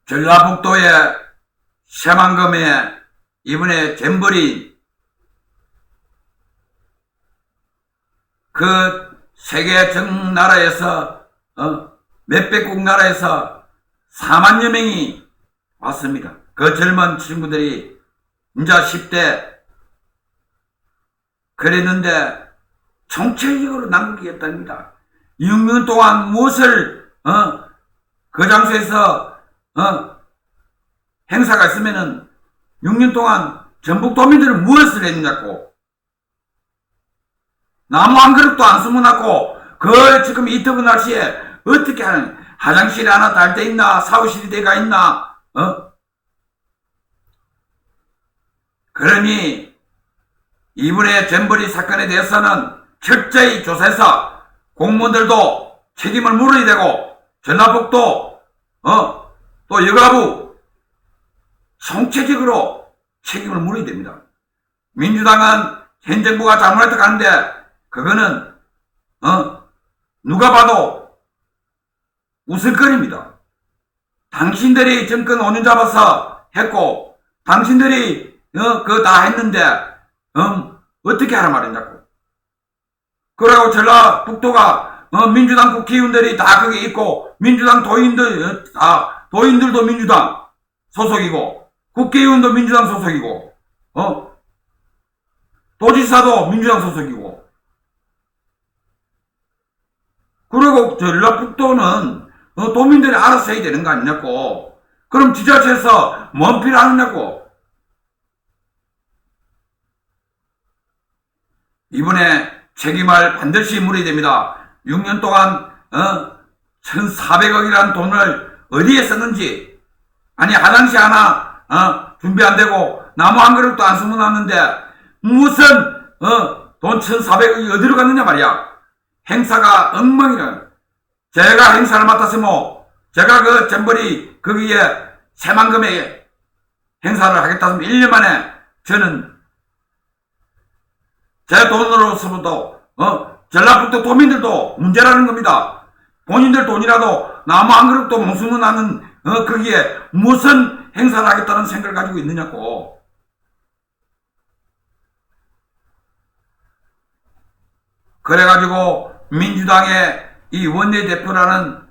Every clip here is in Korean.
전라북도의 새만금에 이번에 잼버리 그 세계 전 나라에서 몇백국 나라에서 4만여 명이 왔습니다. 그 젊은 친구들이 이제 10대 그랬는데 총체적으로 남기겠답니다. 6년 동안 무엇을 그 장소에서 행사가 있으면은 6년 동안 전북도민들은 무엇을 했느냐고. 나무 한 그릇도 안 수문하고 그 지금 이 더운 날씨에 어떻게 하는, 화장실이 하나 달 데 있나, 샤워실이 돼가 있나, 그러니 이번에 잼버리 사건에 대해서는 철저히 조사해서 공무원들도 책임을 물어야 되고, 전라북도 또 여가부 총체적으로 책임을 물어야 됩니다. 민주당은 현 정부가 잘못했다 하는데 그거는 누가 봐도 웃을거리입니다. 당신들이 정권 5년 잡아서 했고, 당신들이 그거 다 했는데 어떻게 하란 말이냐고. 그리고 전라북도가 민주당 국회의원들이 다 거기 있고, 민주당 도인들도 민주당 소속이고, 국회의원도 민주당 소속이고, 도지사도 민주당 소속이고. 그리고 전라북도는 도민들이 알아서 해야 되는 거 아니냐고. 그럼 지자체에서 뭔 필요 하느냐고. 이번에 책임을 반드시 물어야 됩니다. 6년 동안 1,400억이라는 돈을 어디에 썼는지, 아니 화장실 하나 준비 안 되고 나무 한 그릇도 안 수문하는데 무슨 돈 1,400억이 어디로 갔느냐 말이야. 행사가 엉망이라. 제가 행사를 맡았으면, 제가 그 잼버리 거기에 새만금에 행사를 하겠다 하면 1년 만에 저는 제 돈으로서도 전라북도 도민들도 문제라는 겁니다. 본인들 돈이라도 나무 한 그릇도 못 수문하는 거기에 무슨 행사를 하겠다는 생각을 가지고 있느냐고. 그래가지고 민주당의 이 원내대표라는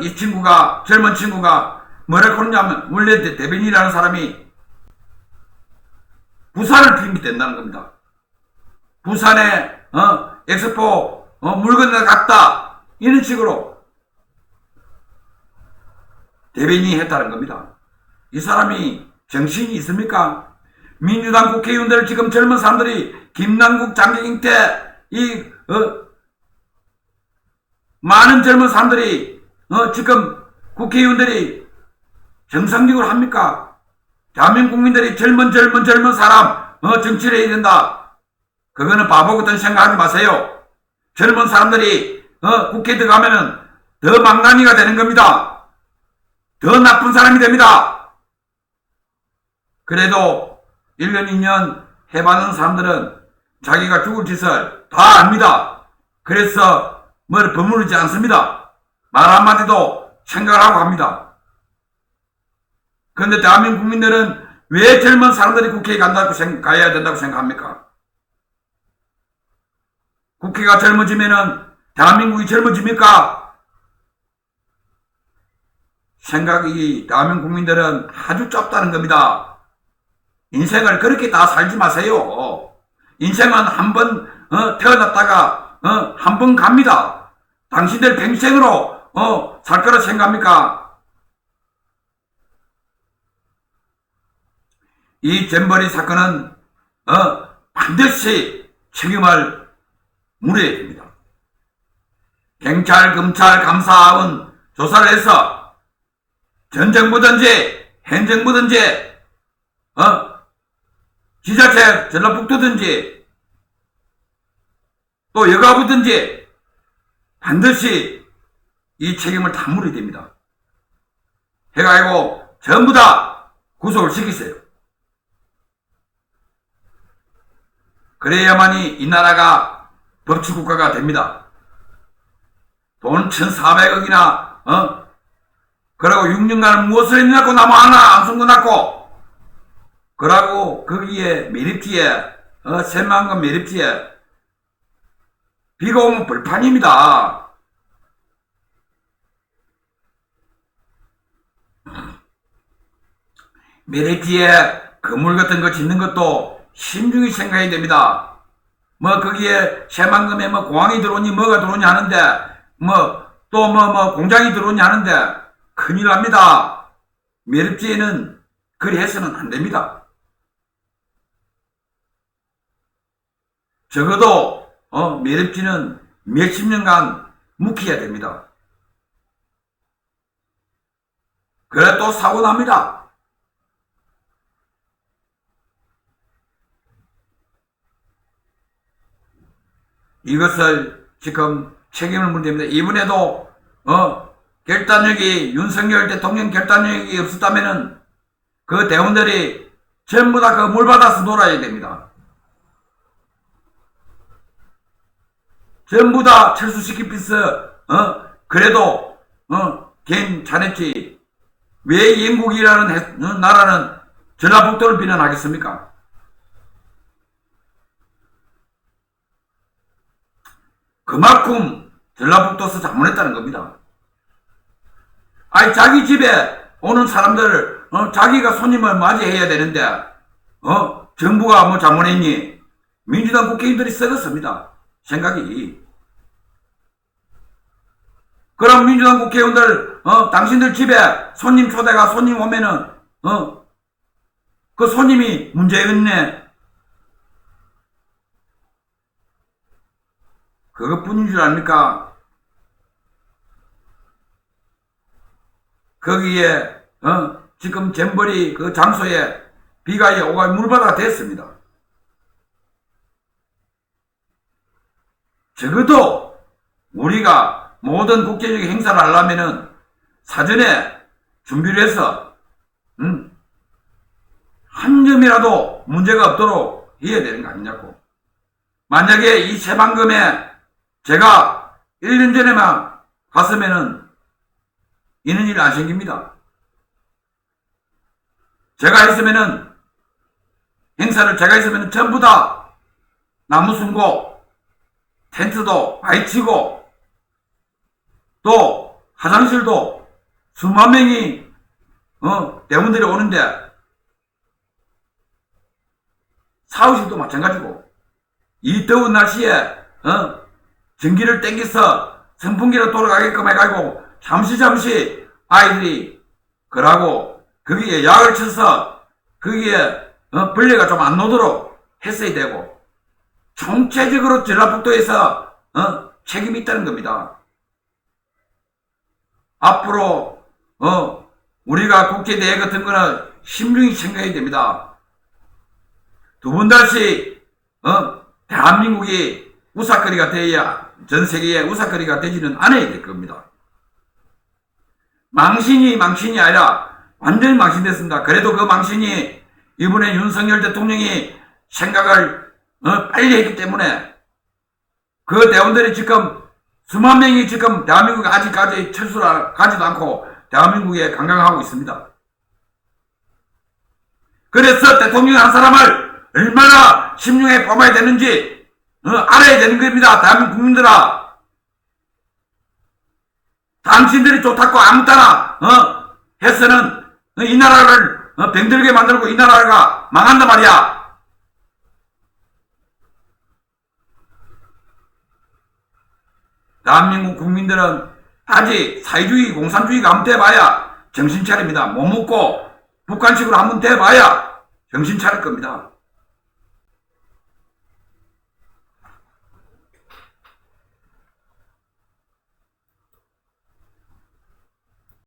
이 친구가, 젊은 친구가 뭐라고 그러냐면, 원래 대변인이라는 사람이 부산을 핑계댄다는 겁니다. 부산에 엑스포 물건을 갔다, 이런 식으로 대변인이 했다는 겁니다. 이 사람이 정신이 있습니까? 민주당 국회의원들, 지금 젊은 사람들이 김남국, 장경인 때 많은 젊은 사람들이 지금 국회의원들이 정상적으로 합니까? 대한민국 국민들이 젊은 사람 정치를 해야 된다. 그거는 바보 같은 생각하지 마세요. 젊은 사람들이 국회에 들어가면은 더 망나니가 되는 겁니다. 더 나쁜 사람이 됩니다. 그래도 1년 2년 해봤는 사람들은 자기가 죽을 짓을 다 압니다. 그래서 뭘 버무리지 않습니다. 말 한마디도 생각을 하고 합니다. 그런데 대한민국 국민들은 왜 젊은 사람들이 국회에 가야 된다고 생각합니까? 국회가 젊어지면은 대한민국이 젊어집니까? 생각이, 대한민국 국민들은 아주 좁다는 겁니다. 인생을 그렇게 다 살지 마세요. 인생은 한 번 태어났다가 한 번 갑니다. 당신들 평생으로 살 거라 생각합니까? 이 잼버리 사건은 반드시 책임을 물어야 됩니다. 경찰, 검찰, 감사원 조사를 해서 전 정부든지 현 정부든지 지자체 전라북도든지 또 여가부든지 반드시 이 책임을 다 물어야 됩니다. 해가지고 전부 다 구속을 시키세요. 그래야만이 이 나라가 법치국가가 됩니다. 돈 1,400억이나 그러고 6년간 무엇을 했냐고 나무 하나 안 숨겨놨고, 그러고 거기에 매립지에, 새만금 매립지에 비가 오면 벌판입니다. 매립지에 건물 같은 거 짓는 것도 신중히 생각해야 됩니다. 뭐 거기에 새만금에 뭐 공항이 들어오니 뭐가 들어오니 하는데, 또 공장이 들어오니 하는데 큰일 납니다. 매립지에는 그리 해서는 안 됩니다. 적어도 매립지는 몇십 년간 묵혀야 됩니다. 그래 또 사고 납니다. 이것을 지금 책임을 물어야 됩니다. 이번에도 결단력이, 윤석열 대통령 결단력이 없었다면은 그 대원들이 전부 다 그 물 받아서 놀아야 됩니다. 전부 다 철수시키면서 그래도 괜찮았지. 왜 영국이라는 나라는 전라북도를 비난하겠습니까? 그만큼 전라북도에서 잘못했다는 겁니다. 아니 자기 집에 오는 사람들을 자기가 손님을 맞이해야 되는데 정부가 뭐 잘못했니? 민주당 국회의원들이 썩었습니다. 생각이. 그럼 민주당 국회의원들 당신들 집에 손님 초대가 손님 오면은 그 손님이 문제였네. 그것뿐인 줄 압니까? 거기에 지금 잼버리 그 장소에 비가 오가 물바다가 됐습니다. 적어도 우리가 모든 국제적인 행사를 하려면은 사전에 준비를 해서 한 점이라도 문제가 없도록 해야 되는 거 아니냐고. 만약에 이 새만금에 제가 1년 전에만 갔으면은 이런 일 안 생깁니다. 제가 했으면은 행사를 제가 했으면은 전부 다 나무 숨고 텐트도 많이 치고 또 화장실도 수만 명이 대원들이 오는데 사무실도 마찬가지고 이 더운 날씨에 전기를 땡겨서 선풍기로 돌아가게끔 해가지고 잠시 아이들이 그러고 거기에 약을 쳐서 거기에 벌레가 좀 안 나도록 했어야 되고 총체적으로 전라북도에서 책임이 있다는 겁니다. 앞으로 우리가 국제대회 같은 거는 신중히 생각해야 됩니다. 두 번 다시 대한민국이 우사거리가 되어야 전 세계에 우사거리가 되지는 않아야 될 겁니다. 망신이 아니라 완전히 망신됐습니다. 그래도 그 망신이 이번에 윤석열 대통령이 생각을 빨리 했기 때문에 그 대원들이 지금 수만 명이 지금 대한민국에 아직까지 철수를 가지도 않고 대한민국에 관광하고 있습니다. 그래서 대통령 한 사람을 얼마나 심중에 뽑아야 되는지 알아야 되는 겁니다. 대한민국 국민들아. 당신들이 좋다고 아무 따나 해서는 이 나라를 병들게 만들고 이 나라가 망한단 말이야. 대한민국 국민들은 아직 사회주의 공산주의가 한번 돼봐야 정신 차립니다. 못 먹고 북한식으로 한번 돼봐야 정신 차릴 겁니다.